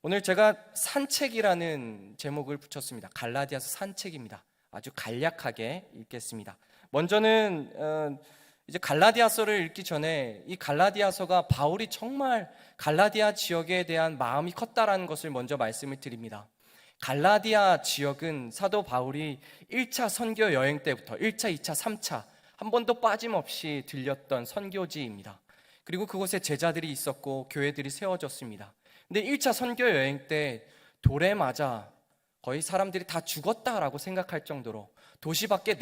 오늘 제가 산책이라는 제목을 붙였습니다. 갈라디아서 산책입니다. 아주 간략하게 읽겠습니다. 먼저는 이제 갈라디아서를 읽기 전에 이 갈라디아서가 바울이 정말 갈라디아 지역에 대한 마음이 컸다라는 것을 먼저 말씀을 드립니다. 갈라디아 지역은 사도 바울이 1차 선교 여행 때부터 1차, 2차, 3차 한 번도 빠짐없이 들렸던 선교지입니다. 그리고 그곳에 제자들이 있었고 교회들이 세워졌습니다. 근데 1차 선교 여행 때 돌에 맞아 거의 사람들이 다 죽었다라고 생각할 정도로 도시 밖에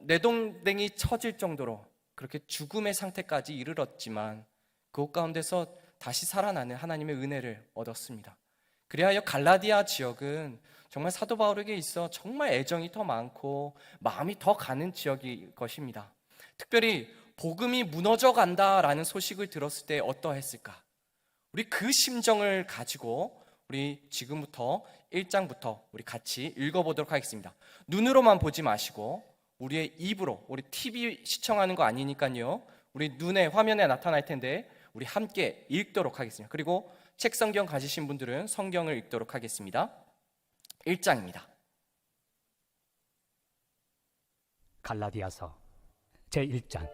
내동댕이 쳐질 정도로 그렇게 죽음의 상태까지 이르렀지만 그곳 가운데서 다시 살아나는 하나님의 은혜를 얻었습니다. 그리하여 갈라디아 지역은 정말 사도 바울에게 있어 정말 애정이 더 많고 마음이 더 가는 지역일 것입니다. 특별히 복음이 무너져 간다라는 소식을 들었을 때 어떠했을까? 우리 그 심정을 가지고 우리 지금부터 1장부터 우리 같이 읽어보도록 하겠습니다. 눈으로만 보지 마시고 우리의 입으로, 우리 TV 시청하는 거 아니니까요, 우리 눈에 화면에 나타날 텐데 우리 함께 읽도록 하겠습니다. 그리고 책 성경 가지신 분들은 성경을 읽도록 하겠습니다. 1장입니다. 갈라디아서 제1장.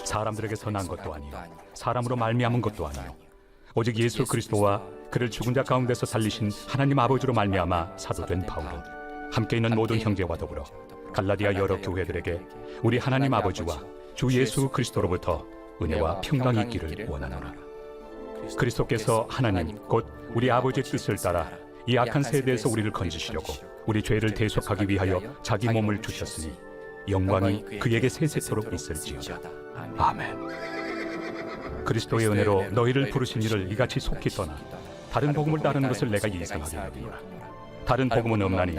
사람들에게서 난 것도 아니요 사람으로 말미암은 것도 아니요 오직 예수 그리스도와 그를 죽은 자 가운데서 살리신 하나님 아버지로 말미암아 사도된 바울은 함께 있는 모든 형제와 더불어 갈라디아 여러 교회들에게 우리 하나님 아버지와 주 예수 그리스도로부터 은혜와 평강이 있기를 원하노라. 그리스도께서 하나님 곧 우리 아버지의 뜻을 따라 이 악한 세대에서 우리를 건지시려고 우리 죄를 대속하기 위하여 자기 몸을 주셨으니 영광이 그에게 세세토록 있을지어다. 아멘. 그리스도의 은혜로 너희를 부르신 이를 이같이 속히 떠나 다른 복음을 따르는 것을 내가 이상하게 여기노라. 다른 복음은 없나니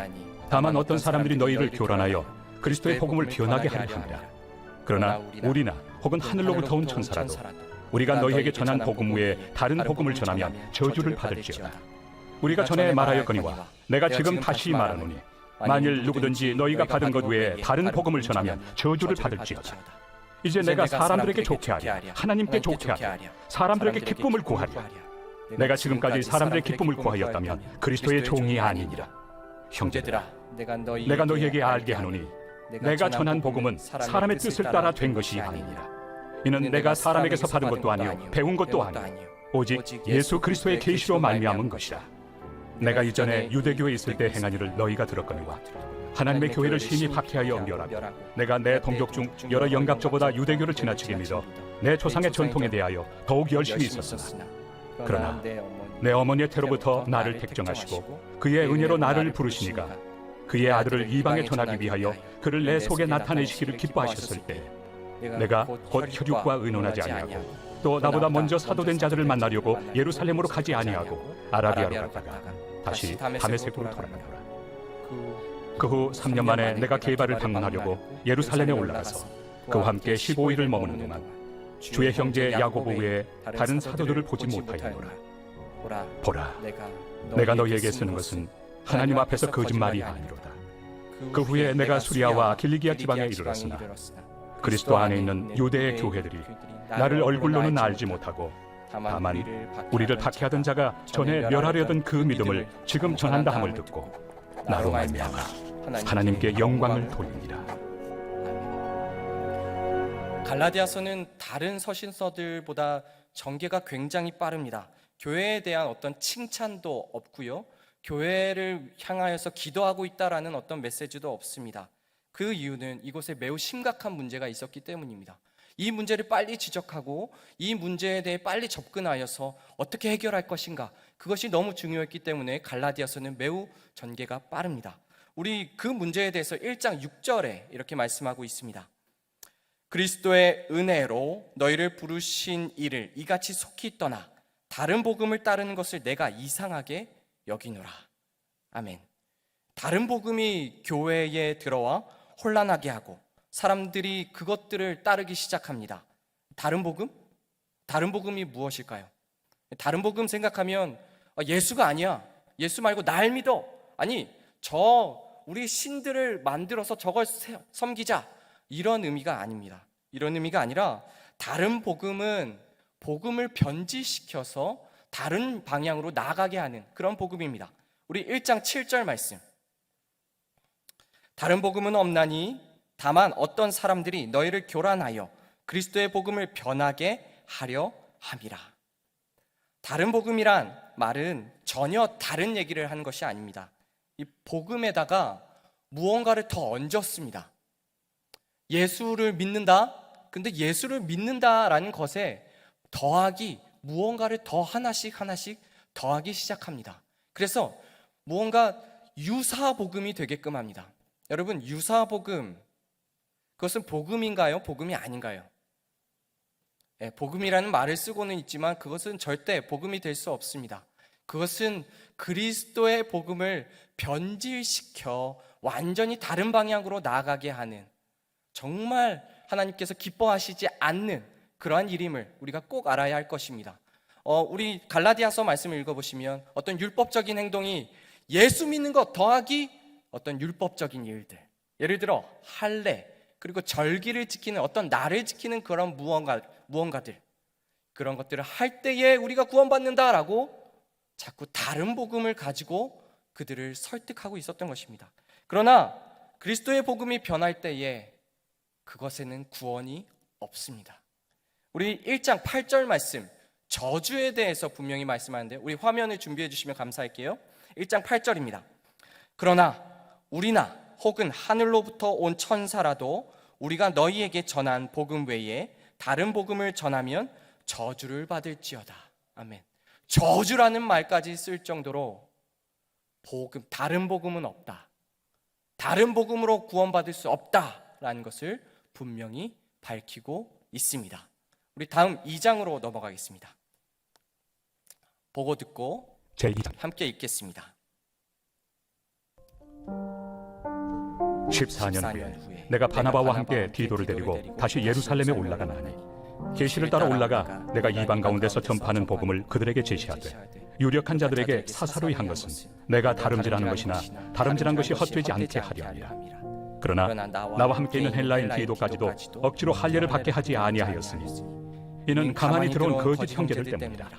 다만 어떤 사람들이 너희를 교란하여 그리스도의 복음을 변하게 하려 함이라. 그러나 우리나 혹은 하늘로부터 온 천사라도 우리가 너희에게 전한 복음 외에 다른 복음을 전하면 저주를 받을지어다. 우리가 전에 말하였거니와 내가 지금 다시 말하노니 만일 누구든지 너희가 받은 것 외에 다른 복음을 전하면 저주를 받을지어다. 이제 내가 사람들에게 좋게 하랴 하나님께 좋게 하랴 사람들에게 기쁨을 구하랴. 내가 지금까지 사람들의 기쁨을 구하였다면 그리스도의 종이 아니니라. 형제들아, 내가 너희에게 알게 하노니 내가 전한 복음은 사람의 뜻을 따라 된 것이 아니니라. 이는 내가 사람에게서 받은 것도 아니요 배운 것도 아니요 오직 예수 그리스도의 계시로 말미암은 것이라. 내가 이전에 유대교에 있을 때 행한 일을 너희가 들었거니와 하나님의 교회를 심히 박해하여 멸하고 내가 내 동족 중 여러 영갑조보다 유대교를 지나치게 믿어 내 조상의 전통에 대하여 더욱 열심히 있었으나 그러나 내 어머니의 태로부터 나를 택정하시고 그의 은혜로 나를 부르시니가 그의 아들을 이방에 전하기 위하여 그를 내 속에 나타내시기를 기뻐하셨을 때 내가 곧 혈육과 의논하지 아니하고 또 나보다 먼저 사도된 자들을 만나려고 예루살렘으로 가지 아니하고 아라비아로 갔다가 다시 다메섹으로 돌아가노라. 그 후 3년 만에 내가 게바를 방문하려고 예루살렘에 올라가서 그와 함께 15일을 머무는 동안 주의 형제 야고보 외에 다른 사도들을 보지 못하였노라. 보라, 내가 너희에게 쓰는 것은 하나님 앞에서 거짓말이 아니로다. 그 후에 내가 수리아와 길리기아 지방에 이르렀으나 그리스도 안에 있는 유대의 교회들이 나를 얼굴로는 알지 못하고 다만 우리를 박해하던 자가 전에 멸하려던 그 믿음을 지금 전한다 함을 듣고 나로 말미암아 하나님께 영광을 돌리니라. 갈라디아서는 다른 서신서들보다 전개가 굉장히 빠릅니다. 교회에 대한 어떤 칭찬도 없고요, 교회를 향하여서 기도하고 있다라는 어떤 메시지도 없습니다. 그 이유는 이곳에 매우 심각한 문제가 있었기 때문입니다. 이 문제를 빨리 지적하고 이 문제에 대해 빨리 접근하여서 어떻게 해결할 것인가, 그것이 너무 중요했기 때문에 갈라디아서는 매우 전개가 빠릅니다. 우리 그 문제에 대해서 1장 6절에 이렇게 말씀하고 있습니다. 그리스도의 은혜로 너희를 부르신 이를 이같이 속히 떠나 다른 복음을 따르는 것을 내가 이상하게 여기노라. 아멘. 다른 복음이 교회에 들어와 혼란하게 하고 사람들이 그것들을 따르기 시작합니다. 다른 복음? 다른 복음이 무엇일까요? 다른 복음 생각하면 예수가 아니야, 예수 말고 날 믿어, 아니 우리 신들을 만들어서 저걸 섬기자, 이런 의미가 아닙니다. 이런 의미가 아니라 다른 복음은 복음을 변질시켜서 다른 방향으로 나아가게 하는 그런 복음입니다. 우리 1장 7절 말씀. 다른 복음은 없나니 다만 어떤 사람들이 너희를 교란하여 그리스도의 복음을 변하게 하려 함이라. 다른 복음이란 말은 전혀 다른 얘기를 하는 것이 아닙니다. 이 복음에다가 무언가를 더 얹었습니다. 예수를 믿는다? 근데 예수를 믿는다라는 것에 더하기, 무언가를 더 하나씩 더하기 시작합니다. 그래서 무언가 유사복음이 되게끔 합니다. 여러분, 유사복음, 그것은 복음인가요? 복음이 아닌가요? 복음이라는 말을 쓰고는 있지만 그것은 절대 복음이 될 수 없습니다. 그것은 그리스도의 복음을 변질시켜 완전히 다른 방향으로 나아가게 하는, 정말 하나님께서 기뻐하시지 않는 그러한 일임을 우리가 꼭 알아야 할 것입니다. 우리 갈라디아서 말씀을 읽어보시면 어떤 율법적인 행동이 예수 믿는 것 더하기 어떤 율법적인 일들, 예를 들어 할례, 그리고 절기를 지키는, 어떤 날을 지키는 그런 무언가들, 그런 것들을 할 때에 우리가 구원받는다라고 자꾸 다른 복음을 가지고 그들을 설득하고 있었던 것입니다. 그러나 그리스도의 복음이 변할 때에 그것에는 구원이 없습니다. 우리 1장 8절 말씀, 저주에 대해서 분명히 말씀하는데 우리 화면을 준비해 주시면 감사할게요. 1장 8절입니다. 그러나 우리나 혹은 하늘로부터 온 천사라도 우리가 너희에게 전한 복음 외에 다른 복음을 전하면 저주를 받을지어다. 아멘. 저주라는 말까지 쓸 정도로 복음, 다른 복음은 없다, 다른 복음으로 구원받을 수 없다라는 것을 분명히 밝히고 있습니다. 우리 다음 2장으로 넘어가겠습니다. 보고 듣고 제2장 함께 읽겠습니다. 14년 후에 내가 바나바와 함께 디도를 데리고 다시 예루살렘에 올라가나니 계시를 따라 올라가 내가 이방 가운데서 전파하는 복음을 그들에게 제시하되 유력한 자들에게 사사로이 한 것은 내가 다름질하는 것이나 다름질한 것이 헛되지 않게 하려 함이라. 그러나 나와 함께 있는 헬라인 디도까지도 억지로 할례를 받게 하지 아니하였으니 이는 가만히 들어온 거짓 형제들 때문이라.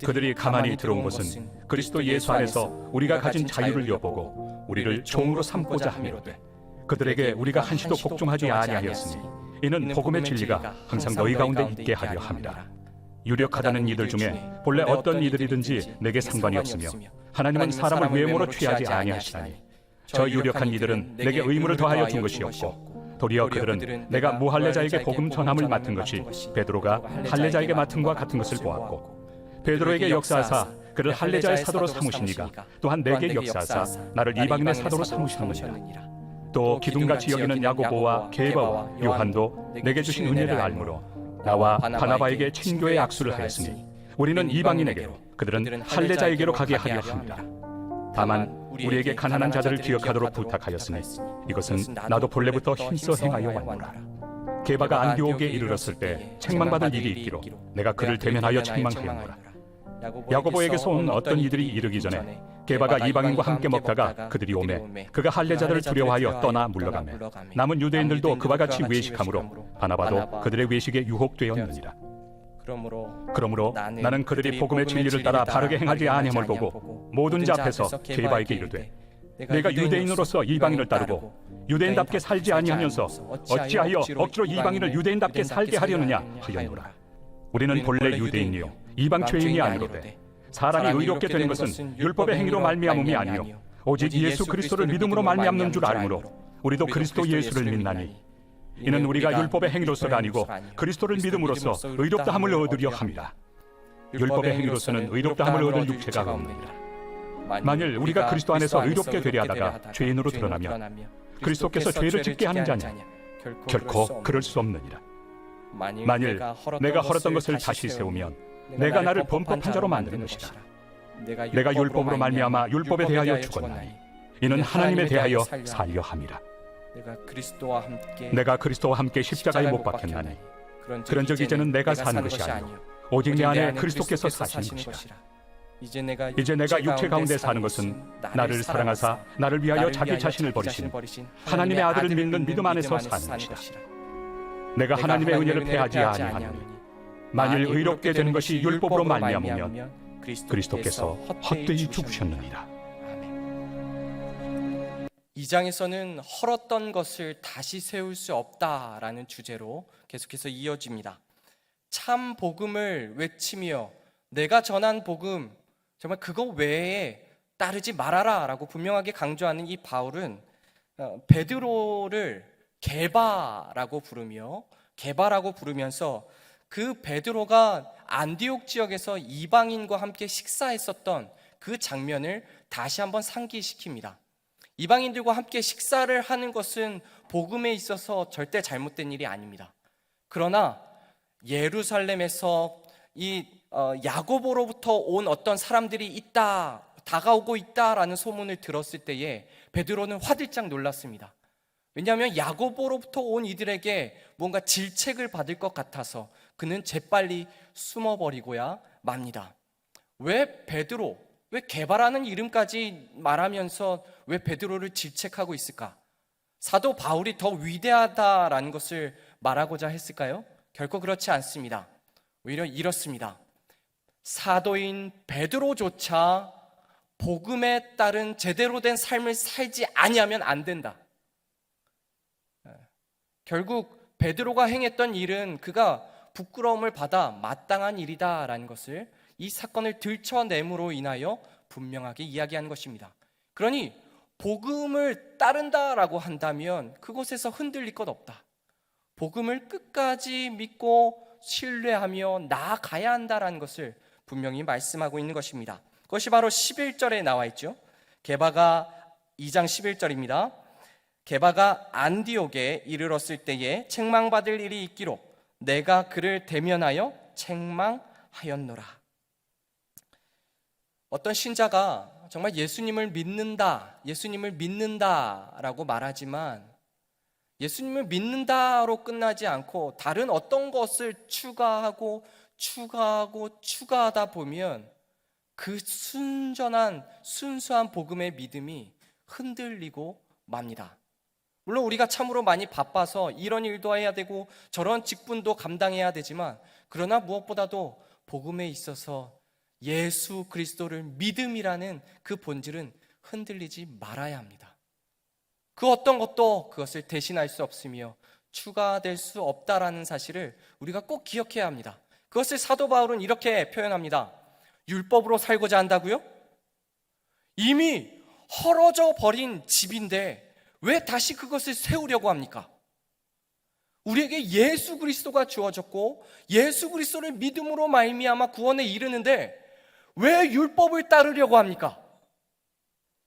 그들이 가만히 들어온 것은 그리스도 예수 안에서 우리가 가진 자유를 엿보고 우리를 종으로 삼고자 함이로되 그들에게 우리가 한시도 복종하지 아니하였으니 이는 복음의 진리가 항상 너희 가운데 있게 하려 함이라. 유력하다는 이들 중에 본래 어떤 이들이든지 내게 상관이 없으며 하나님은 사람을 외모로 취하지 아니하시나니 저 유력한 이들은 내게 의무를 더하여 준 것이 없고 도리어 그들은 내가 무할례자에게 복음 전함을 맡은 것이 베드로가 할례자에게 맡음과 같은 것을 보았고 베드로에게 역사하사 그를 할례자의 사도로 삼으시니가 또한 내게 역사하사 나를 이방인의 사도로 삼으시느니라. 또 기둥같이 여기는 야고보와 게바와 요한도 내게 주신 은혜를 알므로 나와 바나바에게 친교의 악수를 하였으니 우리는 이방인에게로 그들은 할례자에게로 가게 하려 합니다. 다만 우리에게 가난한 자들을 기억하도록 부탁하였으니 이것은 나도 본래부터 힘써 행하여 왔노라. 게바가 안디옥에 이르렀을 때 책망받을 일이 있기로 내가 그를 대면하여 책망하였노라. 야고보에게서 온 어떤 이들이 이르기 전에 게바가 이방인과 함께 먹다가 그들이 오매 그가 할례자들을 두려워하여 떠나 물러가매 남은 유대인들도 그와 같이 외식하므로 바나바도 그들의 외식에 유혹되었느니라. 그러므로 나는 그들이 복음의 진리를 따라 바르게 행하지 아니함을 보고 모든 자 앞에서 게바에게 이르되 내가 유대인으로서 이방인을 따르고 유대인답게 살지 아니하면서 어찌하여 억지로 이방인을 유대인답게 살게 하려느냐 하였노라. 우리는 본래 유대인이요 이방 죄인이 아니로되 사람이 의롭게 되는 것은 율법의 행위로 말미암음이 아니요 오직 예수 그리스도를 믿음으로 말미암는 줄 알므로 우리도 그리스도 예수를 믿나니 이는 우리가 율법의 행위로서가 아니고 그리스도를 믿음으로써 의롭다함을 얻으려 함이라. 율법의 행위로서는 의롭다함을 얻을 육체가 없느니라. 만일 우리가 그리스도 안에서 의롭게 되려 하다가 죄인으로 드러나면 그리스도께서 죄를 짓게 하는 자냐? 결코 그럴 수 없느니라. 만일 내가 헐었던 것을 다시 세우면 내가 나를 범법한 자로 만드는 것이다. 내가 율법으로 말미암아 율법에 대하여 죽었나니 이는 하나님에 대하여 살려 함이라. 내가 그리스도와 함께 십자가에 못 박혔나니 그런즉 이제는 내가 사는 것이 아니요 오직 내 안에 그리스도께서 사시는 것이라. 이제 내가 육체 가운데 사는 것은 나를 사랑하사 나를 위하여 자기 자신을 버리신 하나님의 아들을 믿는 믿음 안에서 사는 것이다. 내가 하나님의 은혜를 패하지 아니하노니 만일 의롭게 되는 것이 율법으로 말미암으면 그리스도께서 헛되이 죽으셨느니라. 아멘. 이 장에서는 헐었던 것을 다시 세울 수 없다라는 주제로 계속해서 이어집니다. 참 복음을 외치며 내가 전한 복음 정말 그거 외에 따르지 말아라 라고 분명하게 강조하는 이 바울은 베드로를 게바라고 부르면서 그 베드로가 안디옥 지역에서 이방인과 함께 식사했었던 그 장면을 다시 한번 상기시킵니다. 이방인들과 함께 식사를 하는 것은 복음에 있어서 절대 잘못된 일이 아닙니다. 그러나 예루살렘에서 이 야고보로부터 온 어떤 사람들이 다가오고 있다라는 소문을 들었을 때에 베드로는 화들짝 놀랐습니다. 왜냐하면 야고보로부터 온 이들에게 뭔가 질책을 받을 것 같아서 그는 재빨리 숨어버리고야 맙니다. 왜 게바라는 이름까지 말하면서 왜 베드로를 질책하고 있을까? 사도 바울이 더 위대하다라는 것을 말하고자 했을까요? 결코 그렇지 않습니다. 오히려 이렇습니다. 사도인 베드로조차 복음에 따른 제대로 된 삶을 살지 아니하면 안 된다. 결국 베드로가 행했던 일은 그가 부끄러움을 받아 마땅한 일이다라는 것을 이 사건을 들춰냄으로 인하여 분명하게 이야기한 것입니다. 그러니 복음을 따른다라고 한다면 그곳에서 흔들릴 것 없다. 복음을 끝까지 믿고 신뢰하며 나아가야 한다라는 것을 분명히 말씀하고 있는 것입니다. 그것이 바로 11절에 나와 있죠. 게바가 2장 11절입니다. 게바가 안디옥에 이르렀을 때에 책망받을 일이 있기로 내가 그를 대면하여 책망하였노라. 어떤 신자가 정말 예수님을 믿는다라고 말하지만 예수님을 믿는다로 끝나지 않고 다른 어떤 것을 추가하다 보면 그 순수한 복음의 믿음이 흔들리고 맙니다. 물론 우리가 참으로 많이 바빠서 이런 일도 해야 되고 저런 직분도 감당해야 되지만 그러나 무엇보다도 복음에 있어서 예수 그리스도를 믿음이라는 그 본질은 흔들리지 말아야 합니다. 그 어떤 것도 그것을 대신할 수 없으며 추가될 수 없다라는 사실을 우리가 꼭 기억해야 합니다. 그것을 사도 바울은 이렇게 표현합니다. 율법으로 살고자 한다고요? 이미 헐어져 버린 집인데 왜 다시 그것을 세우려고 합니까? 우리에게 예수 그리스도가 주어졌고 예수 그리스도를 믿음으로 말미암아 구원에 이르는데 왜 율법을 따르려고 합니까?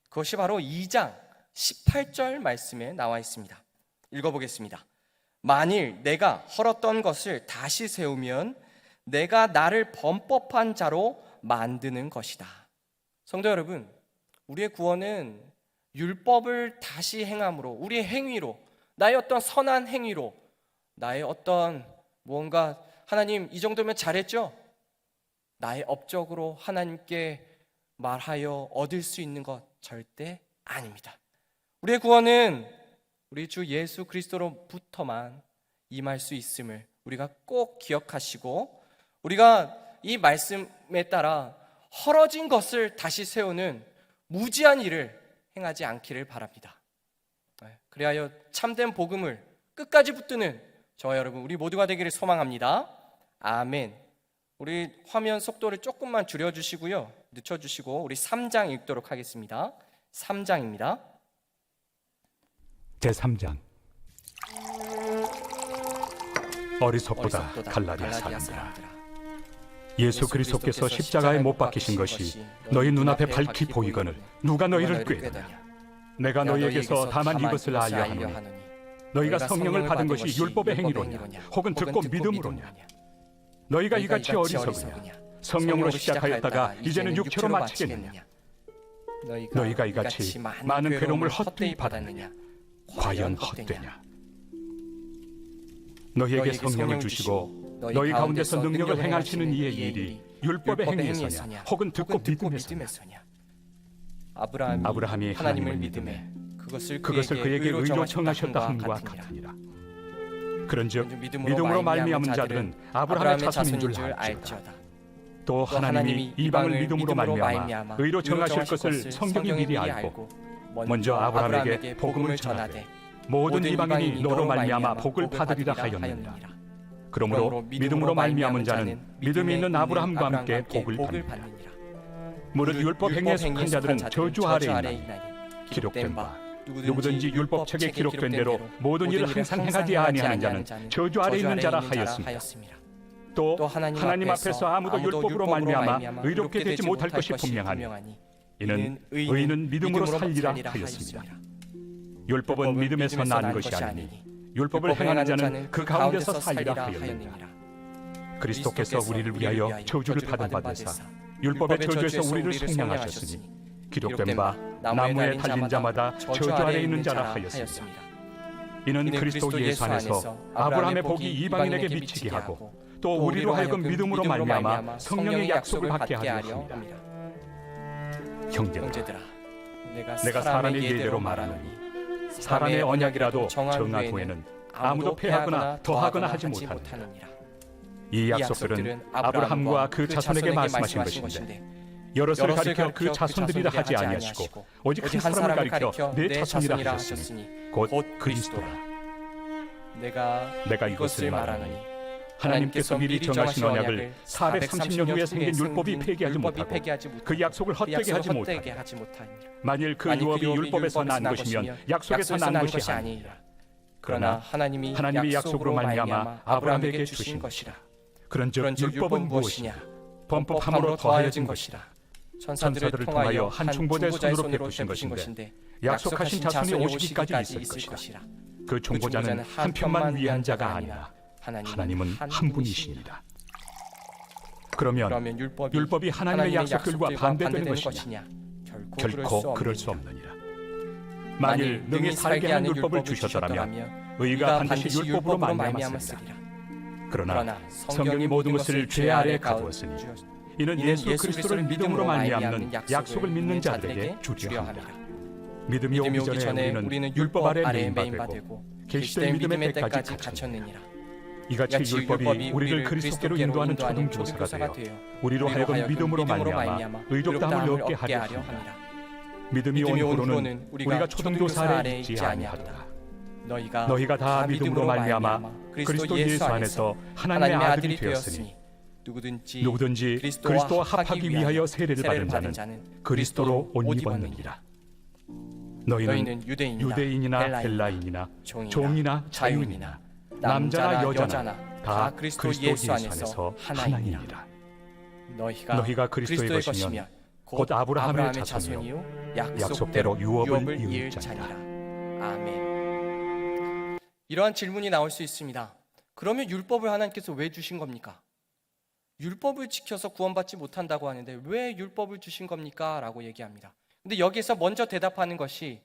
그것이 바로 2장 18절 말씀에 나와 있습니다. 읽어보겠습니다. 만일 내가 헐었던 것을 다시 세우면 내가 나를 범법한 자로 만드는 것이다. 성도 여러분, 우리의 구원은 율법을 다시 행함으로, 우리의 행위로, 나의 어떤 선한 행위로, 나의 어떤 무언가 하나님 이 정도면 잘했죠? 나의 업적으로 하나님께 말하여 얻을 수 있는 것 절대 아닙니다. 우리의 구원은 우리 주 예수 그리스도로부터만 임할 수 있음을 우리가 꼭 기억하시고 우리가 이 말씀에 따라 헐어진 것을 다시 세우는 무지한 일을 행하지 않기를 바랍니다. 그리하여 참된 복음을 끝까지 붙드는 저와 여러분 우리 모두가 되기를 소망합니다. 아멘. 우리 화면 속도를 조금만 줄여주시고요, 늦춰주시고 우리 3장 읽도록 하겠습니다. 3장입니다. 제3장. 어리석보다 갈라디아 사람들아, 예수 그리스도께서 십자가에 못 박히신 것이 너희 눈앞에 밝히 보이거늘 누가 너희를 꾀느냐? 내가 너희에게서 다만 이것을 알려 하노니 너희가 성령을 받은 것이 율법의 행위로냐 혹은 듣고 믿음으로냐? 너희가 이같이 어리석으냐? 성령으로 시작하였다가 이제는 육체로 마치겠느냐? 너희가 이같이 많은 괴로움을 헛되이 받았느냐? 과연 헛되냐? 너희에게 성령을 주시고 너희 가운데서 능력을 행하시는 이의 일이 율법의 행위에서냐 혹은 듣고 믿음에서냐? 아브라함이 하나님을 믿음에 그것을 그에게 의로 청하셨다 함과 같으니라. 그런즉 믿음으로 말미암은 자들은 아브라함의 자손인 줄 알지어다. 또 하나님이 이방을 믿음으로 말미암아 의로 정하실 것을 성경이 미리 알고 먼저 아브라함에게 복음을 전하되 모든 이방인이 너로 말미암아 복을 받으리라 하였느니라. 그러므로 믿음으로 말미암은 자는 믿음이 있는 아브라함과 함께 복을 받느니라. 무릇 율법 행위에 속한 자들은 저주 아래에 있나니 기록된 바 누구든지 율법책에 기록된 대로 모든 일을 항상 행하지 아니하는 자는 저주 아래 있는 자라 하였습니다. 또 하나님 앞에서 아무도 율법으로 말미암아 의롭게 되지 못할 것이 분명하니 이는 의인은 믿음으로 살리라 하였습니다. 율법은 믿음에서 난 것이 아니니 율법을 행하는 자는 그 가운데서 살리라 하였느니라. 그리스도께서 우리를 위하여 저주를 받은 바 되사 율법의 저주에서 우리를 속량하셨으니 기록된 바 나무에 달린 자마다 저주 아래 있는 자라 하였습니다. 이는 그리스도 예수 안에서 아브라함의 복이 이방인에게 미치게 하고 또 우리로 하여금 믿음으로 말미암아 성령의 약속을 받게 하려 합니다. 형제들아, 내가 사람의 예대로 말하노니 사람의 언약이라도 정한 후에는 아무도 폐하거나 더하거나 하지 못하느니라. 이 약속들은 아브라함과 그 자손에게 말씀하신 것인데 여럿을 가리켜 그 자손들이라 하지 아니하시고 오직 한 사람을 가리켜 내 자손이라 하셨으니 곧 그리스도라. 내가 이것을 말하노니 하나님께서 미리 정하신 언약을 430년 후에 생긴 율법이 폐기하지 못하고 그 약속을 헛되게 하지 못하니라. 만일 그 유업이 율법에서 난 것이면 약속에서 난 것이 아니니라. 그러나 하나님이 약속으로 말미암아 아브라함에게 주신 것이라. 그런즉 율법은 무엇이냐? 범법함으로 더하여진 것이라. 천사들을 통하여 한 중보자의 손으로 베푸신 것인데 약속하신 자손이 오시기까지 있을 것이라. 그 중보자는 한 편만 위한 자가 아니라 하나님은 한 분이십니다. 그러면 율법이 하나님의 약속들과 반대되는 것이냐? 결코 그럴 수 없느니라. 만일 능히 살게 하는 율법을 주셨더라면 의가 반드시 율법으로 말미암았으리라. 그러나 성경이 모든 것을 죄 아래 가두었으니 이는 예수 그리스도를 믿음으로 말미암는 약속을 믿는 자들에게 주려 함이라. 믿음이 오기 전에 우리는 율법 아래 매인바되고 계시된 믿음의 때까지 갇혔느니라. 이같이 율법이 우리를 그리스도께로 인도하는 초등교사가 되어 우리로 하여금 믿음으로 말미암아 의롭다함을 얻게 하려 합니다. 믿음이 온 후로는 우리가 초등교사 아래 있지 아니하도다. 너희가 다 믿음으로 말미암아 그리스도 예수 안에서 하나님의 아들이 되었으니 누구든지 그리스도와 합하기 위하여 세례를 받은 자는 그리스도로 옷 입었느니라. 너희는 유대인이나 헬라인이나 종이나 자유인이나 남자나 여자나 다 그리스도 예수 안에서 하나이니라. 너희가 그리스도의 것이면 곧 아브라함의 자손이요 약속대로 유업을 이을 자니라. 아멘. 이러한 질문이 나올 수 있습니다. 그러면 율법을 하나님께서 왜 주신 겁니까? 율법을 지켜서 구원받지 못한다고 하는데 왜 율법을 주신 겁니까? 라고 얘기합니다. 근데 여기서 먼저 대답하는 것이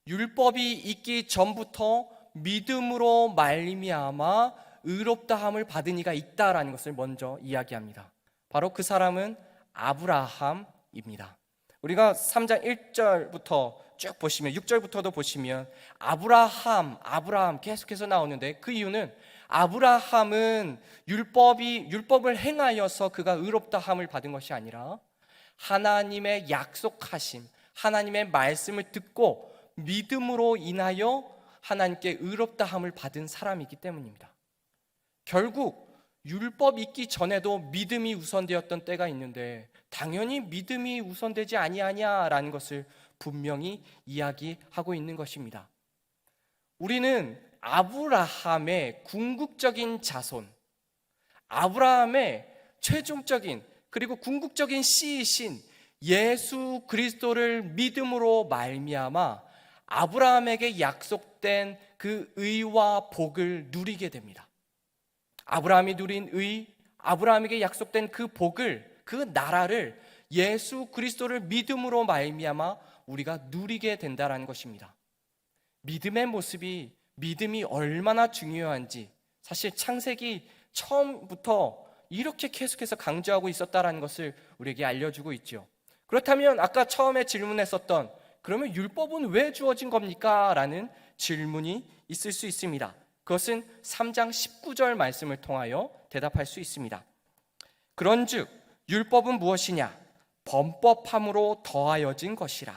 율법이 있기 전부터 믿음으로 말미암아 의롭다함을 받은 이가 있다라는 것을 먼저 이야기합니다. 바로 그 사람은 아브라함입니다. 우리가 3장 1절부터 쭉 보시면 6절부터도 보시면 아브라함 계속해서 나오는데 그 이유는 아브라함은 율법을 행하여서 그가 의롭다함을 받은 것이 아니라 하나님의 약속하심, 하나님의 말씀을 듣고 믿음으로 인하여 하나님께 의롭다함을 받은 사람이기 때문입니다. 결국 율법 있기 전에도 믿음이 우선되었던 때가 있는데 당연히 믿음이 우선되지 아니하냐라는 것을 분명히 이야기하고 있는 것입니다. 우리는 아브라함의 궁극적인 자손, 아브라함의 최종적인 그리고 궁극적인 씨이신 예수 그리스도를 믿음으로 말미암아 아브라함에게 약속된 그 의와 복을 누리게 됩니다. 아브라함이 누린 의, 아브라함에게 약속된 그 복을, 그 나라를 예수 그리스도를 믿음으로 말미암아 우리가 누리게 된다는 것입니다. 믿음의 모습이 믿음이 얼마나 중요한지 사실 창세기 처음부터 이렇게 계속해서 강조하고 있었다는 것을 우리에게 알려주고 있죠. 그렇다면 아까 처음에 질문했었던 그러면 율법은 왜 주어진 겁니까? 라는 질문이 있을 수 있습니다. 그것은 3장 19절 말씀을 통하여 대답할 수 있습니다. 그런즉 율법은 무엇이냐? 범법함으로 더하여진 것이라.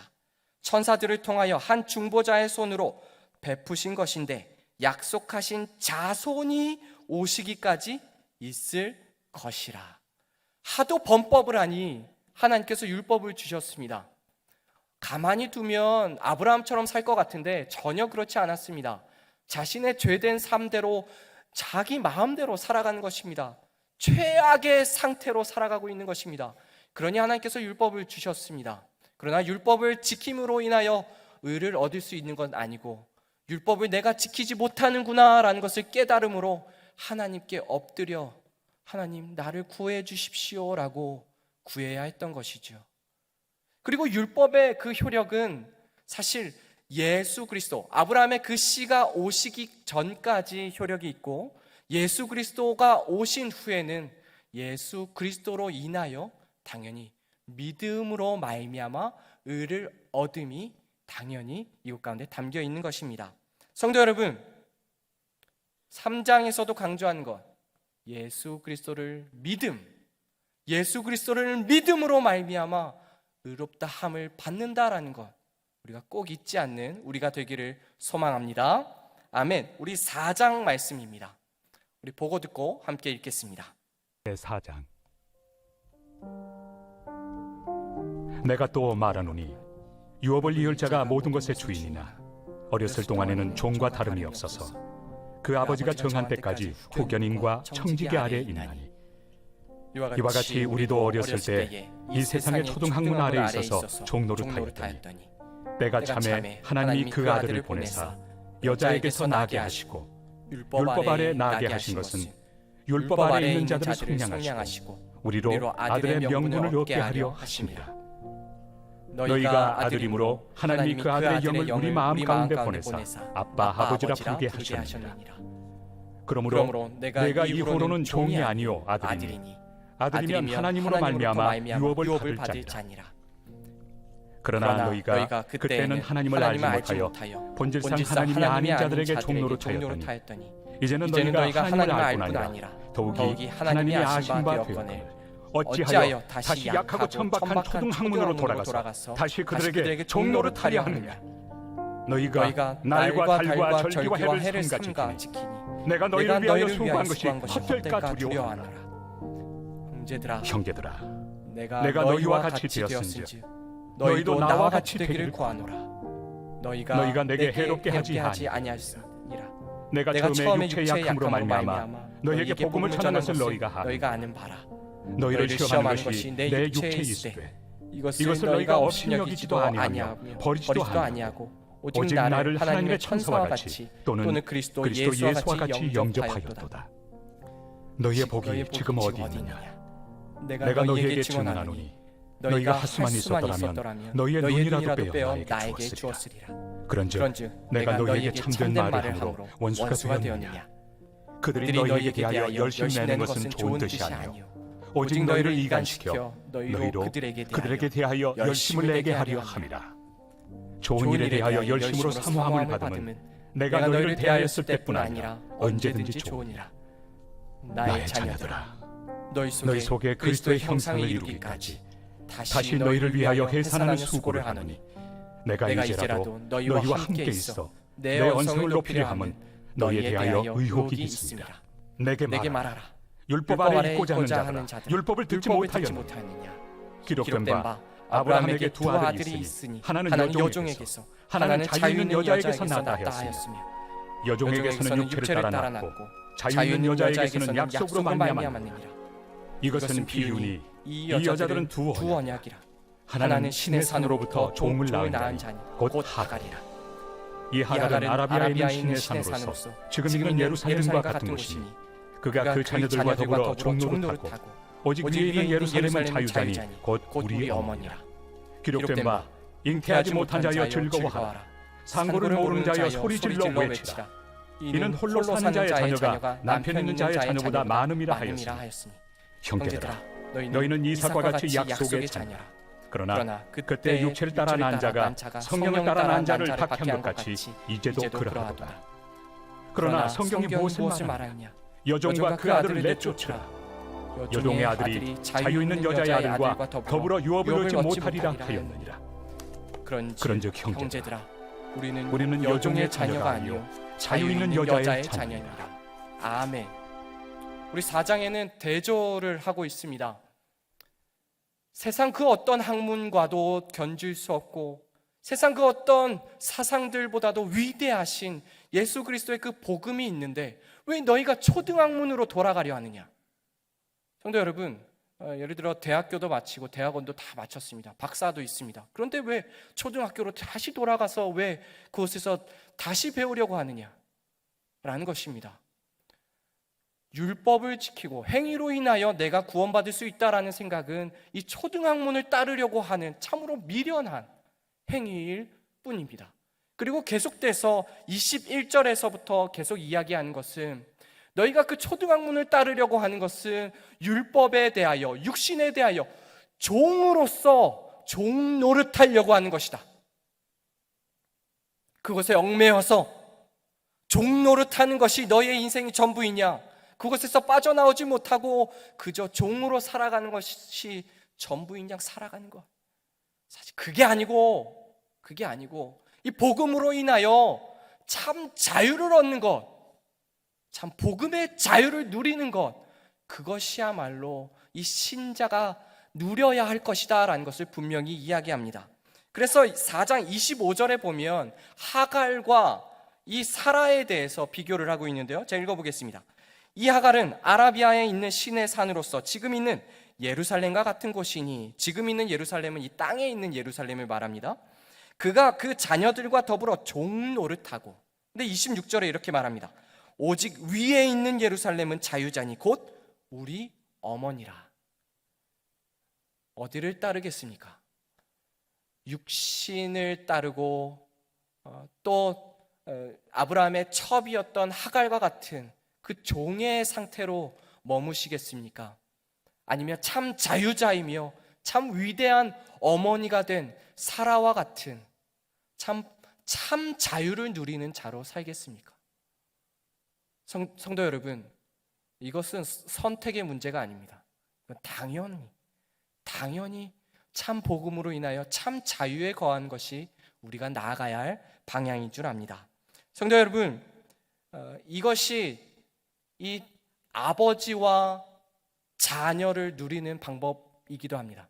천사들을 통하여 한 중보자의 손으로 베푸신 것인데 약속하신 자손이 오시기까지 있을 것이라. 하도 범법을 하니 하나님께서 율법을 주셨습니다. 가만히 두면 아브라함처럼 살 것 같은데 전혀 그렇지 않았습니다. 자신의 죄된 삶대로 자기 마음대로 살아가는 것입니다. 최악의 상태로 살아가고 있는 것입니다. 그러니 하나님께서 율법을 주셨습니다. 그러나 율법을 지킴으로 인하여 의를 얻을 수 있는 건 아니고 율법을 내가 지키지 못하는구나 라는 것을 깨달음으로 하나님께 엎드려 하나님 나를 구해 주십시오 라고 구해야 했던 것이죠. 그리고 율법의 그 효력은 사실 예수 그리스도, 아브라함의 그 씨가 오시기 전까지 효력이 있고 예수 그리스도가 오신 후에는 예수 그리스도로 인하여 당연히 믿음으로 말미암아 의를 얻음이 당연히 이것 가운데 담겨 있는 것입니다. 성도 여러분, 3장에서도 강조한 것, 예수 그리스도를 믿음으로 말미암아 의롭다 함을 받는다라는 것, 우리가 꼭 잊지 않는 우리가 되기를 소망합니다. 아멘. 우리 4장 말씀입니다. 우리 보고 듣고 함께 읽겠습니다. 4장. 내가 또 말하노니 유업을 이을 자가 모든 것의 주인이나 어렸을 동안에는 종과 다름이 없어서 그 아버지가 정한 때까지 후견인과 청지기 아래 있나니 이와 같이 우리도 어렸을 때 이 세상의 초등학문 아래 있어서 종노릇하였더니 때가 참에 하나님이 그 아들을 보내사 여자에게서 나게 하시고 율법 아래 나게 하신 것은 율법 아래 있는 자들을 속량하시고 우리로 아들의 명분을 얻게 하려 하심이라. 너희가 아들이므로 하나님이 그 아들의 영을 우리 마음 가운데 보내사 아빠 아버지라 부르게 하셨느니라. 그러므로 내가 이후로는 종이 아니요 아들이니 아들이면 하나님으로 말미암아 유업을 받을 자니라. 그러나 너희가 그때는 하나님을 알지 못하여 본질상 하나님이 아닌 자들에게 종노릇하였더니 이제는 너희가 하나님을 알고 나니라. 더욱이 하나님이 아신 바 되었거늘 어찌하여 다시 약하고 천박한 초등학문으로 돌아가서 다시 그들에게 종노릇하려 하느냐. 너희가 날과 달과 절기와 해를 삼가 지키니 내가 너희를 위하여 수고한 것이 헛될까 두려워하노라. 형제들아, 내가 너희와 같이 되었은즉 너희도 나와 같이 되기를 구하노라. 너희가 내게 해롭게 하지 아니하였으니라. 내가 처음에 육체의 약함으로 말미암아 너희에게 복음을 전한 것을 너희가 아는 바라. 너희를 시험하는 것이 내 육체에 있으되 이것을 너희가 없이 여기지도 아니하며 버리지도 아니하고 오직 나를 하나님의 천사와 같이 또는 그리스도 예수와 같이 영접하였도다. 너희의 복이 지금 어디 있느냐? 내가 너희에게 증언하노니 너희가 하수만 있었더라면 너희의 눈이라도 빼어 나에게 주었으리라. 그런즉 내가 너희에게 참된 말을 함으로 원수가 되었느냐? 그들이 너희에게 대하여 열심히 내는 것은 좋은 뜻이 아니요 오직 너희를 이간시켜 너희로 그들에게 대하여 열심을 내게 하려 함이라. 좋은 일에 대하여 열심으로 사모함을 받으면 내가 너희를 대하였을 때뿐 아니라 언제든지 좋으니라. 나의 자녀들아, 너희 속에 그리스도의 형상을 이루기까지 다시 너희를 위하여 해산하는 수고를 하노니 내가 이제라도 너희와 함께 있어 내 언성을 높이려 함은 너희에 대하여 의혹이 있습니다. 내게 말하라. 율법 아래 있고자 하는 자들아, 율법을 듣지 못하였느냐? 기록된 바 아브라함에게 두 아들이 있으니 하나는 여종에게서 하나는 자유 있는 여자에게서 낳았다 하였으며 여종에게서는 육체를 따라 낳고 자유 있는 여자에게서는 약속으로 말미암았느니라. 이것은 비유니 이 여자들은 두 언약이라. 하나는 신의 산으로부터 종을 낳은 자니 곧 하갈이라. 이 하갈은 아라비아에 있는 신의 산으로서 지금 있는 예루살렘과 같은 곳이니 그가 그 자녀들과 더불어 종노릇하고 오직 위에 있는 예루살렘을 자유자니 곧 우리의 어머니라. 기록된 바 잉태하지 못한 자여 즐거워하라. 상고를 모르는 자여 소리질러 외치라. 이는 홀로 사는 자의 자녀가 남편 있는 자의 자녀보다 많음이라 하였으니 형제들아, 너희는 이삭과 같이 약속의 자녀라. 그러나 그때 육체를 따라 난 자가 성령을 따라 난 자를 박해한 것 같이 이제도 그러하도다. 그러나 성경이 무엇을 말하느냐? 여종과 그 아들을 내쫓으라. 여종의 아들이 자유 있는 여자의 아들과 더불어 유업을 얻지 못하리라 하였느니라. 그런즉 형제들아, 우리는 여종의 자녀가 아니요 자유 있는 여자의 자녀니라. 아멘. 우리 4장에는 대조를 하고 있습니다. 세상 그 어떤 학문과도 견줄 수 없고 세상 그 어떤 사상들보다도 위대하신 예수 그리스도의 그 복음이 있는데 왜 너희가 초등학문으로 돌아가려 하느냐? 성도 여러분, 예를 들어 대학교도 마치고 대학원도 다 마쳤습니다. 박사도 있습니다. 그런데 왜 초등학교로 다시 돌아가서 왜 그곳에서 다시 배우려고 하느냐? 라는 것입니다. 율법을 지키고 행위로 인하여 내가 구원받을 수 있다라는 생각은 이 초등학문을 따르려고 하는 참으로 미련한 행위일 뿐입니다. 그리고 계속돼서 21절에서부터 계속 이야기하는 것은 너희가 그 초등학문을 따르려고 하는 것은 율법에 대하여, 육신에 대하여 종으로서 종 노릇하려고 하는 것이다. 그것에 얽매여서 종 노릇하는 것이 너희의 인생이 전부이냐? 그것에서 빠져나오지 못하고 그저 종으로 살아가는 것이 전부인 양 살아가는 것. 사실 그게 아니고 이 복음으로 인하여 참 자유를 얻는 것, 참 복음의 자유를 누리는 것, 그것이야말로 이 신자가 누려야 할 것이다 라는 것을 분명히 이야기합니다. 그래서 4장 25절에 보면 하갈과 이 사라에 대해서 비교를 하고 있는데요, 제가 읽어보겠습니다. 이 하갈은 아라비아에 있는 신의 산으로서 지금 있는 예루살렘과 같은 곳이니, 지금 있는 예루살렘은 이 땅에 있는 예루살렘을 말합니다. 그가 그 자녀들과 더불어 종 노릇하고, 근데 26절에 이렇게 말합니다. 오직 위에 있는 예루살렘은 자유자니 곧 우리 어머니라. 어디를 따르겠습니까? 육신을 따르고 또 아브라함의 첩이었던 하갈과 같은 그 종의 상태로 머무시겠습니까? 아니면 참 자유자이며 참 위대한 어머니가 된 사라와 같은 참 자유를 누리는 자로 살겠습니까? 성도 여러분, 이것은 선택의 문제가 아닙니다. 당연히 참 복음으로 인하여 참 자유에 거한 것이 우리가 나아가야 할 방향인 줄 압니다. 성도 여러분, 이것이 이 아버지와 자녀를 누리는 방법이기도 합니다.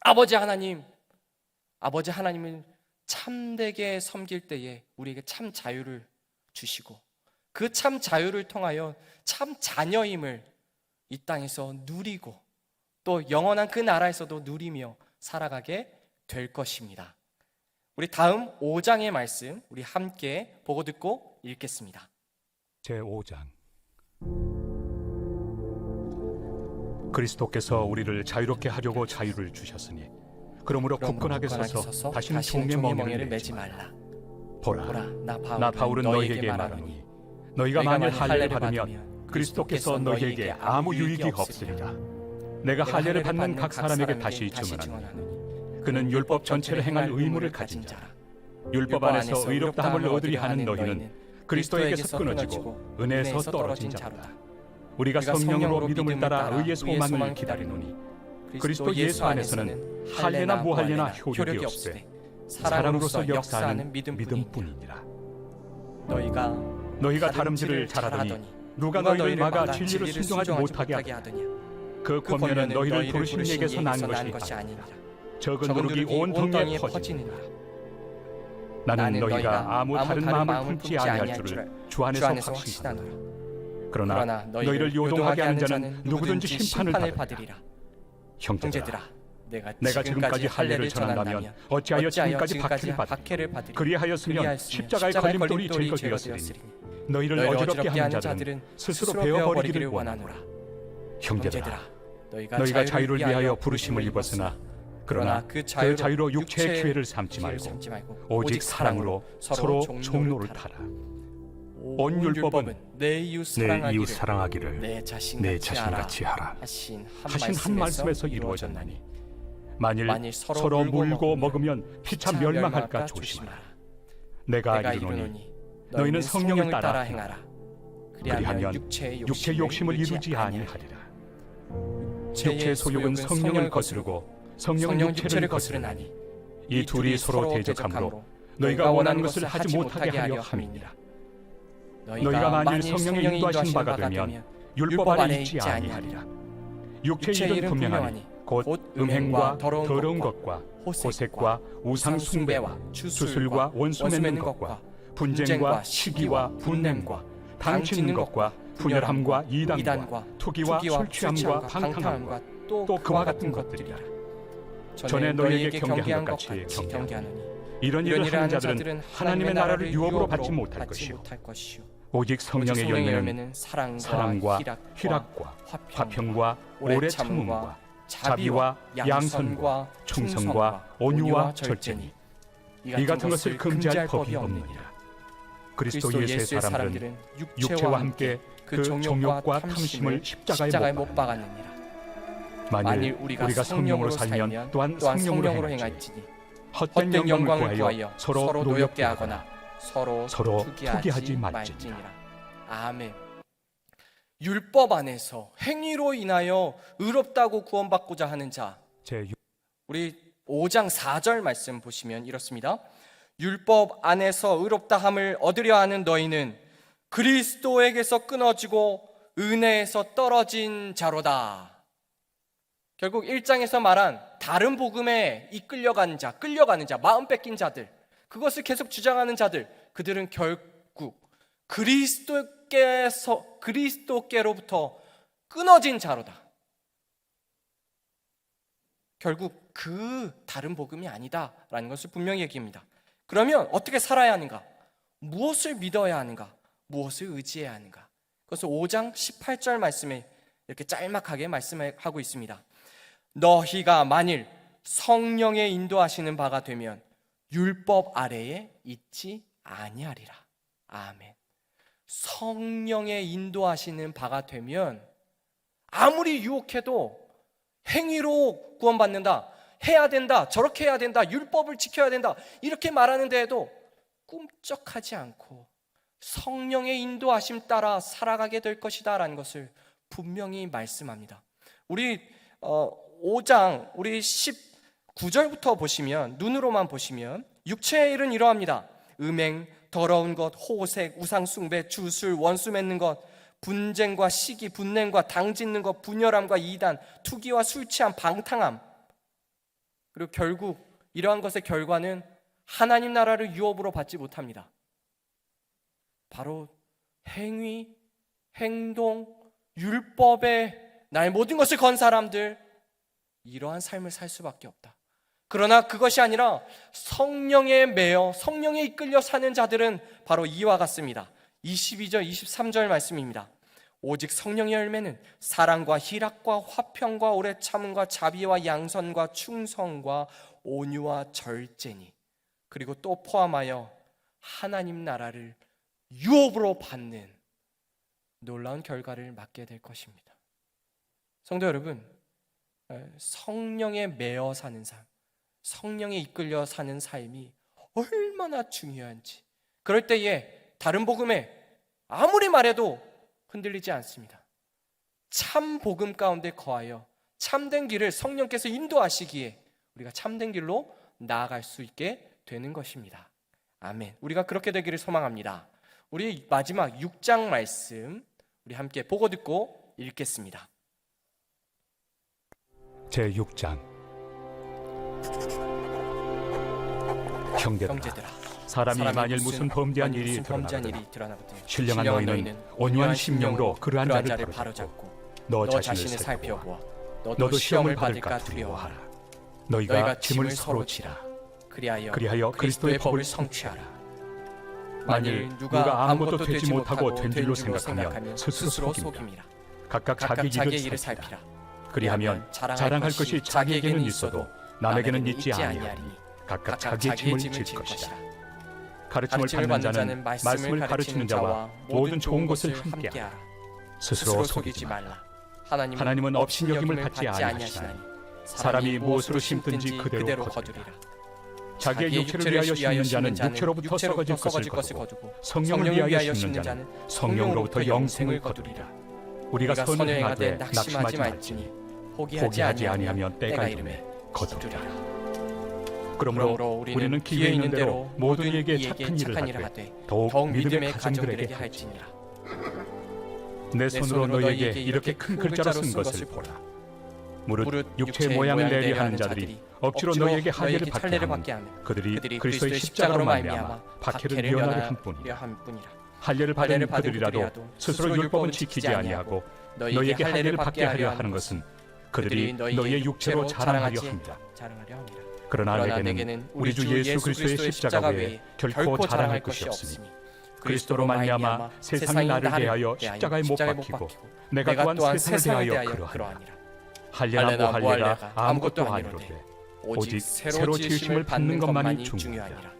아버지 하나님을 참되게 섬길 때에 우리에게 참 자유를 주시고 그 참 자유를 통하여 참 자녀임을 이 땅에서 누리고 또 영원한 그 나라에서도 누리며 살아가게 될 것입니다. 우리 다음 5장의 말씀 우리 함께 보고 듣고 읽겠습니다. 제5장. 그리스도께서 우리를 자유롭게 하려고 자유를 주셨으니 그러므로 굳건하게 서서 다시는 종의 멍에를 매지 말라. 보라, 나 바울은 너희에게 말하노니 너희가 만일 할례를 받으면 그리스도께서 너희에게 아무 유익이 없으리라. 내가 할례를 받는 각 사람에게 다시 증언하노니 그는 율법 전체를 행할 의무를 가진 자라. 율법 안에서 의롭다함을 얻으리 하는 너희는 그리스도에게서 끊어지고 은혜에서 떨어진 자로다. 우리가 성령으로 믿음을 따라 의의 소망을 기다리노니 그리스도 예수 안에서는 할례나 무할례나 효력이 없으되 사람으로서 역사하는 믿음뿐이니라. 너희가 다름질을 잘하더니 누가 너희를 막아 진리를 순종하지 못하게 하더냐? 그 권면은 너희를 부르신 이에게서 난 것이 아니라 적은 누룩이 온 동네에 퍼지느니라. 나는 너희가 아무 다른 마음을 품지 아니할 줄을 주 안에서 확신하노라. 그러나 너희를 요동하게 하는 자는 누구든지 심판을 받으리라. 형제들아, 내가 지금까지 할례를 전한다면 어찌하여 지금까지 박해를 받으리? 그리하였으면 십자가의 걸림돌이 제거되었으리니 너희를 어지럽게 하는 자들은 스스로 베어버리기를 원하노라. 형제들아, 너희가 자유를 위하여 부르심을 입었으나 그러나 그 자유로 육체의 기회를 삼지 말고 오직 사랑으로 서로 종로를 타라. 온 율법은 내 이웃 사랑하기를 내 자신같이 하라 하신 한 말씀에서 이루어졌나니 만일 서로 물고 먹으면 피차 멸망할까 조심하라. 내가 이르노니 너희는 성령을 따라 행하라. 그리하면 육체의 욕심을 이루지 아니하리라. 육체의 소욕은 성령을 거스르고 성령은 육체를 거스르나니 이 둘이 서로 대적함으로 너희가 원하는 것을 하지 못하게 하려 함이니라. 너희가 만일 성령의 인도하신 바가 되면 율법 아래 있지 아니하리라. 육체의 일은 분명하니 곧 음행과 더러운 것과 호색과 우상 숭배와 주술과 원수 맺는 것과 분쟁과 시기와 분냄과 당치는 것과 분열함과 이단과 투기와 술 취함과 방탕함과 또 그와 같은 것들이라. 전에 너희에게 경계한 것 같이 경계하노니 이런 일을 하는 자들은 하나님의 나라를 유업으로 받지 못할 것이요 오직 성령의 열매는 사랑과 희락과 화평과 오래 참음과 자비와 양선과 충성과 온유와 절제니 이 같은 것을 금지할 법이 없느니라. 그리스도 예수의 사람들은 육체와 함께 그 정욕과 탐심을 십자가에 못 박았느니라. 만일 우리가 성령으로 살면 또한 성령으로 행할지니 헛된 영광을 구하여 서로 노엽게 하거나 서로 투기하지 말지니라. 아멘. 율법 안에서 행위로 인하여 의롭다고 구원받고자 하는 자, 우리 5장 4절 말씀 보시면 이렇습니다. 율법 안에서 의롭다함을 얻으려 하는 너희는 그리스도에게서 끊어지고 은혜에서 떨어진 자로다. 결국 1장에서 말한 다른 복음에 이끌려가는 자, 끌려가는 자, 마음 뺏긴 자들, 그것을 계속 주장하는 자들, 그들은 결국 그리스도께로부터 끊어진 자로다. 결국 그 다른 복음이 아니다라는 것을 분명히 얘기합니다. 그러면 어떻게 살아야 하는가? 무엇을 믿어야 하는가? 무엇을 의지해야 하는가? 그것을 5장 18절 말씀에 이렇게 짤막하게 말씀하고 있습니다. 너희가 만일 성령의 인도하시는 바가 되면 율법 아래에 있지 아니하리라. 아멘. 성령의 인도하시는 바가 되면 아무리 유혹해도 행위로 구원받는다, 해야 된다, 저렇게 해야 된다, 율법을 지켜야 된다 이렇게 말하는 데에도 꿈쩍하지 않고 성령의 인도하심 따라 살아가게 될 것이다 라는 것을 분명히 말씀합니다. 우리 5장 우리 19절부터 보시면, 눈으로만 보시면 육체의 일은 이러합니다. 음행, 더러운 것, 호색, 우상숭배, 주술, 원수 맺는 것, 분쟁과 시기, 분냄과 당짓는 것, 분열함과 이단, 투기와 술 취함, 방탕함. 그리고 결국 이러한 것의 결과는 하나님 나라를 유업으로 받지 못합니다. 바로 행위, 행동, 율법에 나의 모든 것을 건 사람들, 이러한 삶을 살 수밖에 없다. 그러나 그것이 아니라 성령에 매여 성령에 이끌려 사는 자들은 바로 이와 같습니다. 22절 23절 말씀입니다. 오직 성령의 열매는 사랑과 희락과 화평과 오래 참음과 자비와 양선과 충성과 온유와 절제니, 그리고 또 포함하여 하나님 나라를 유업으로 받는 놀라운 결과를 맞게 될 것입니다. 성도 여러분, 성령에 매여 사는 삶, 성령에 이끌려 사는 삶이 얼마나 중요한지, 그럴 때에 다른 복음에 아무리 말해도 흔들리지 않습니다. 참 복음 가운데 거하여 참된 길을 성령께서 인도하시기에 우리가 참된 길로 나아갈 수 있게 되는 것입니다. 아멘. 우리가 그렇게 되기를 소망합니다. 우리 마지막 6장 말씀 우리 함께 보고 듣고 읽겠습니다. 제6장. 형제들아, 사람이 만일 무슨 범죄한 일이 드러나거든 신령한 너희는 온유한 심령으로 그러한 자를 바로잡고 너 자신을 살펴보아 너도 시험을 받을까 두려워하라. 너희가 짐을 서로 지라. 그리하여 그리스도의 법을 성취하라. 만일 누가 아무것도 되지 못하고 된 줄로 생각하면 스스로 속임이라. 각각 자기 일을 살피라. 그리하면 자랑할 것이 자기에게는 있어도 남에게는 있지 아니하리니 각각 자기의 짐을 질 것이다. 가르침을 받는 자는 말씀을 가르치는 자와 모든 좋은 것을 함께하라. 스스로 속이지 말라. 하나님은 업신여김을 받지 아니하시나니 사람이 무엇으로 심든지 그대로 거두리라. 자기의 육체를 위하여 심는 자는 육체로부터 썩어질 것을 거두고 성령을 위하여 심는 자는 성령으로부터 영생을 거두리라. 우리가 선을 행하되 낙심하지 말지니 포기하지 아니하면 때가 이르매 거두리라. 그러므로 우리는 기회 있는 대로 모든 이에게 착한 일을 하되 더욱 믿음의 가정들에게 할지니라. 내 손으로 너희에게 이렇게 큰 글자로 쓴 것을 보라. 무릇 육체의 모양을 내려 하는 자들이 억지로 너희에게 할례를 받게 하며 그들이 그리스도의 십자가로 말미암아 박해를 면하려 함뿐이라. 할례를 받은 그들이라도 스스로 율법은 지키지 아니하고 너희에게 할례를 받게 하려 하는 것은 그들이 너희의 육체로 자랑하려 합니다. 그러나 내게는 우리 주 예수 그리스도의 십자가 외에 결코 자랑할 것이 없으니 그리스도로 말미암아 세상이 나를 대하여 십자가에 못 박히고 내가 또한 세상을 대하여 그러하니라. 할례나 무할례가 아무것도 아니로되 오직 새로 지으심을 받는 것만이 중요하니라.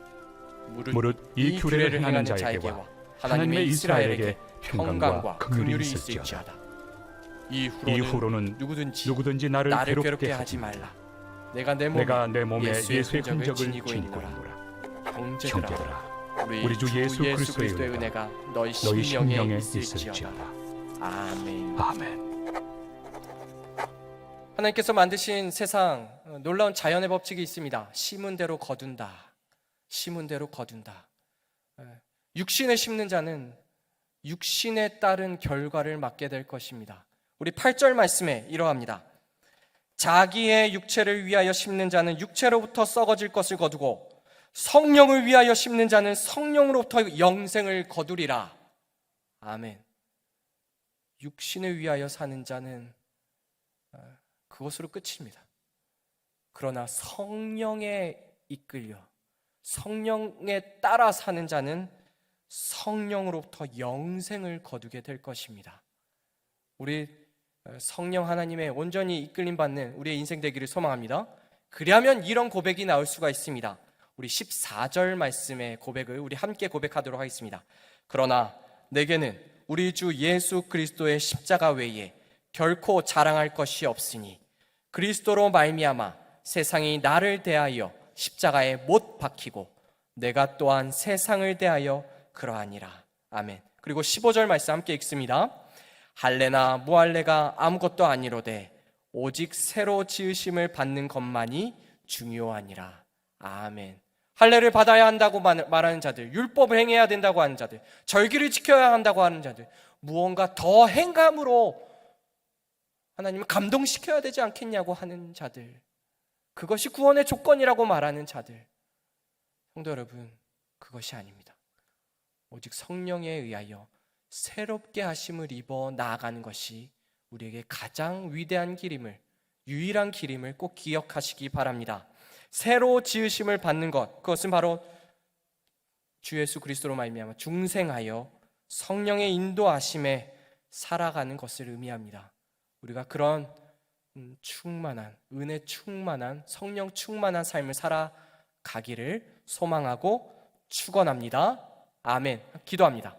무릇 이 규례를 행하는 자에게와 하나님의 이스라엘에게 평강과 긍휼이 있을지어다. 이후로는 누구든지 나를 괴롭게 하지 말라. 내가 내 몸에 예수의 흔적을 지니고 있노라. 형제들아, 우리 주 예수 그리스도의 은혜가 너희 심령에 있을지어다. 아멘. 하나님께서 만드신 세상, 놀라운 자연의 법칙이 있습니다. 심은 대로 거둔다. 심은 대로 거둔다. 육신에 심는 자는 육신에 따른 결과를 맞게 될 것입니다. 우리 8절 말씀에 이러합니다. 자기의 육체를 위하여 심는 자는 육체로부터 썩어질 것을 거두고 성령을 위하여 심는 자는 성령으로부터 영생을 거두리라. 아멘. 육신을 위하여 사는 자는 그것으로 끝입니다. 그러나 성령에 이끌려 성령에 따라 사는 자는 성령으로부터 영생을 거두게 될 것입니다. 우리 성령 하나님의 온전히 이끌림 받는 우리의 인생 되기를 소망합니다. 그리하면 이런 고백이 나올 수가 있습니다. 우리 14절 말씀의 고백을 우리 함께 고백하도록 하겠습니다. 그러나 내게는 우리 주 예수 그리스도의 십자가 외에 결코 자랑할 것이 없으니 그리스도로 말미암아 세상이 나를 대하여 십자가에 못 박히고 내가 또한 세상을 대하여 그러하니라. 아멘. 그리고 15절 말씀 함께 읽습니다. 할례나 무할례가 아무것도 아니로되 오직 새로 지으심을 받는 것만이 중요하니라. 아멘. 할례를 받아야 한다고 말하는 자들, 율법을 행해야 된다고 하는 자들, 절기를 지켜야 한다고 하는 자들, 무언가 더 행함으로 하나님을 감동시켜야 되지 않겠냐고 하는 자들, 그것이 구원의 조건이라고 말하는 자들, 성도 여러분, 그것이 아닙니다. 오직 성령에 의하여 새롭게 하심을 입어 나아가는 것이 우리에게 가장 위대한 길임을, 유일한 길임을 꼭 기억하시기 바랍니다. 새로 지으심을 받는 것, 그것은 바로 주 예수 그리스도로 말미암아 중생하여 성령의 인도하심에 살아가는 것을 의미합니다. 우리가 그런 충만한, 은혜 충만한, 성령 충만한 삶을 살아가기를 소망하고 축원합니다. 아멘. 기도합니다.